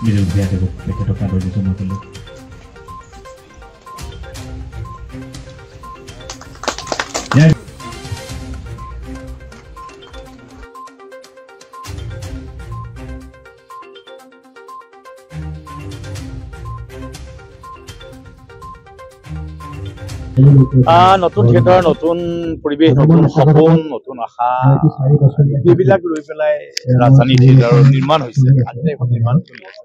নিজক জীয়াই দিব তেখেতক আদৰণি জনাবলৈ নতুন থিয়েটাৰ নতুন পৰিৱেশ নতুন সপোন নতুন আশা এইবিলাক লৈ পেলাই ৰাজধানী থিয়েটাৰৰ নিৰ্মাণ হৈছে নিৰ্মাণ চলি আছে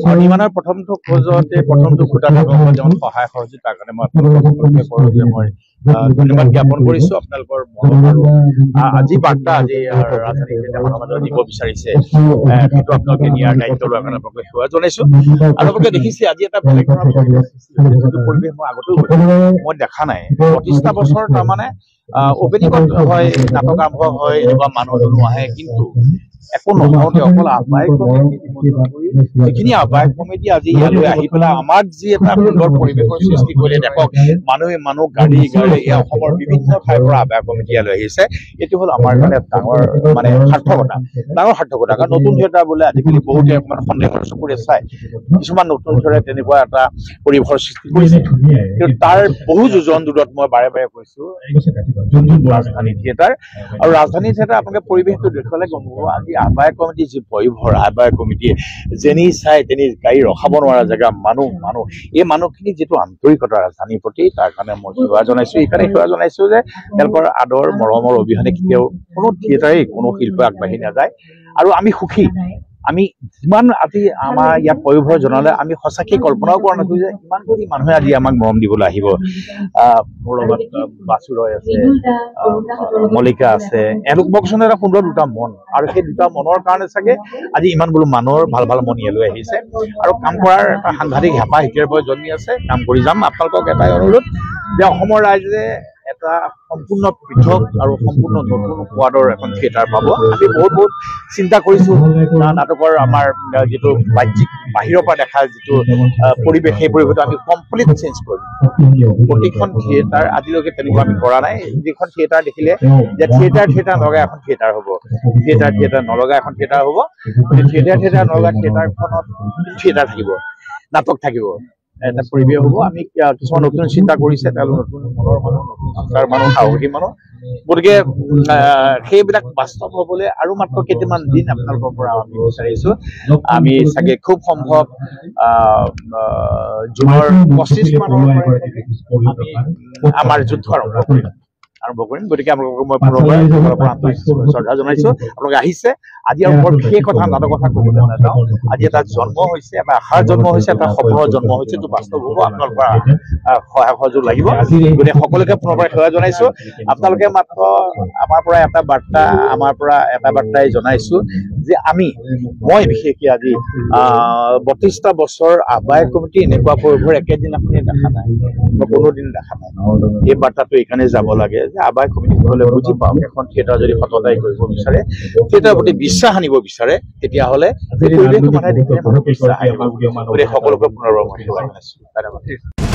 আৰু নিৰ্মাণৰ প্ৰথমটো খোজতে প্ৰথমটো খুঁটা থাকিব যেমন সহায় সহযোগিতাৰ কাৰণে মই ধন্যবাদ জ্ঞাপন কৰিছো আপোনালোকৰ মৰম আৰু আজি বাৰ্তা আজি ৰাজধানী থিয়েটাৰৰ মাজত দিব বিচাৰিছে সেইটো আপোনালোকে নিয়াৰ দায়িত্ব লোৱাৰ কাৰণে আপোনালোকে সেৱা জনাইছো আৰু আপোনালোকে দেখিছে আজি এটা বেলেগ ধৰণৰ পৰিৱেশ মই আগতেও মই দেখা নাই ৩৫টা বছৰ তাৰমানে অপেনিঙত হয় নাটক আৰম্ভ হয় এনেকুৱা মানুহ আহে কিন্তু একো নহওঁতে অকল আহ্বায়ক যিখিনি আহ্বায়ক কমিটি আজি ইয়ালৈ আহি পেলাই আমাক যি এটা সুন্দৰ পৰিৱেশৰ সৃষ্টি কৰিলে দেখক মানুহ গাড়ী এই অসমৰ বিভিন্ন ঠাইৰ পৰা আহ্বায়ক কমিটি ইয়ালৈ আহিছে এইটো হ'ল আমাৰ কাৰণে ডাঙৰ মানে সাৰ্থকতা কাৰণ নতুন থিয়েটাৰ বোলে আজিকালি বহুতে অকণমান সন্দেহৰ চকুৰে চায় কিছুমান নতুন থিয়েটাৰে তেনেকুৱা এটা পৰিৱেশৰ সৃষ্টি কৰিছে কিন্তু তাৰ বহু যোজন দূৰত মই বাৰে বাৰে কৈছো ৰাজধানী থিয়েটাৰ আৰু ৰাজধানী থিয়েটাৰ আপোনালোকে পৰিৱেশটো দেখুৱালে গম পাব আজি আহ্বায়ক কমিটি যি ভয়ভৰ আহ্বায়ক কমিটিয়ে যেনি চাই তেনি গাড়ী ৰখাব নোৱাৰা জেগা মানুহ এই মানুহখিনি যিটো আন্তৰিকতা ৰাজধানীৰ প্ৰতি তাৰ কাৰণে মই সেৱা জনাইছো এইকাৰণে সেৱা জনাইছো যে তেওঁলোকৰ আদৰ মৰমৰ অবিহনে কেতিয়াও কোনো থিয়েটাৰে কোনো শিল্প আগবাঢ়ি নাযায় আৰু আমি সুখী আমি যিমান আজি আমাৰ ইয়াত পয়োভৰ জনালে আমি সঁচাকৈ কল্পনাও কৰা নাছিলো যে ইমান কোটি মানুহে আজি আমাক মৰম দিবলৈ আহিব মোৰ লগত বাসুৰয় আছে মল্লিকা আছে এওঁলোক বকচোন এটা সুন্দৰ দুটা মন আৰু সেই দুটা মনৰ কাৰণে চাগে আজি ইমান বোলো মানুহৰ ভাল ভাল মন ইয়ালৈ আহিছে আৰু কাম কৰাৰ এটা সাংঘাতিক হেঁপাহ এতিয়াৰ পৰা জন্মি আছে কাম কৰি যাম আপোনালোকক এটাই অনুৰোধ যে অসমৰ ৰাইজে এটা সম্পূৰ্ণ পৃথক আৰু সম্পূৰ্ণ নতুন সোৱাদৰ এখন থিয়েটাৰ পাব আমি বহুত চিন্তা কৰিছো নাটকৰ আমাৰ যিটো বাহ্যিক বাহিৰৰ পৰা দেখা যিটো পৰিৱেশ সেই পৰিৱেশটো আমি কমপ্লিট চেঞ্জ কৰিম প্ৰতিখন থিয়েটাৰ আজিলৈকে তেনেকুৱা আমি কৰা নাই যিখন থিয়েটাৰ দেখিলে যে থিয়েটাৰ নলগা এখন থিয়েটাৰ হ'ব থিয়েটাৰ নলগা এখন থিয়েটাৰ হ'ব থিয়েটাৰ নলগা থিয়েটাৰখনত থিয়েটাৰ থাকিব নাটক থাকিব এটা পৰিৱেশ হ'ব আমি কিছুমান নতুন চিন্তা কৰিছে তেওঁলোক নতুন মনৰ মানুহ নতুন চিন্তাৰ মানুহ সাহসী মানুহ গতিকে সেইবিলাক বাস্তৱ হ'বলৈ আৰু মাত্ৰ কেইটামান দিন আপোনালোকৰ পৰা আমি বিচাৰিছো আমি চাগে খুব সম্ভৱ জুনৰ 25 মানৰ আমি আমাৰ যুদ্ধ আৰম্ভ কৰিম গতিকে আপোনালোকক মই পুনৰবাৰ আন্তৰিক শ্ৰদ্ধা জনাইছো আপোনালোকে আহিছে আজি আৰু বৰ বিশেষ কথা নাটক কথা ক'বলৈ নাযাওঁ আজি এটা জন্ম হৈছে এটা আশাৰ জন্ম হৈছে এটা সপোনৰ জন্ম হৈছে এইটো বাস্তৱ হ'ব আপোনালোকৰ সহায় সহযোগ লাগিব গতিকে সকলোকে পুনৰবাৰ সেৱা জনাইছো আপোনালোকে মাত্ৰ আমাৰ পৰা এটা বাৰ্তাই জনাইছো যে মই বিশেষকৈ আজি 32টা বছৰ আহ্বায়ক কমিটি এনেকুৱা পৰিৱেশৰ একেদিনাখনে দেখা নাই বা কোনোদিন দেখা নাই এই বাৰ্তাটো এইকাৰণে যাব লাগে যে আহ্বায়ক কমিটিসকলে বুজি পাওক এখন থিয়েটাৰ যদি সততাই কৰিব বিচাৰে থিয়েটাৰৰ প্ৰতি বিশ্বাস আনিব বিচাৰে তেতিয়াহ'লে সকলোকে পুনৰবাৰ মই সেৱা জনাইছো।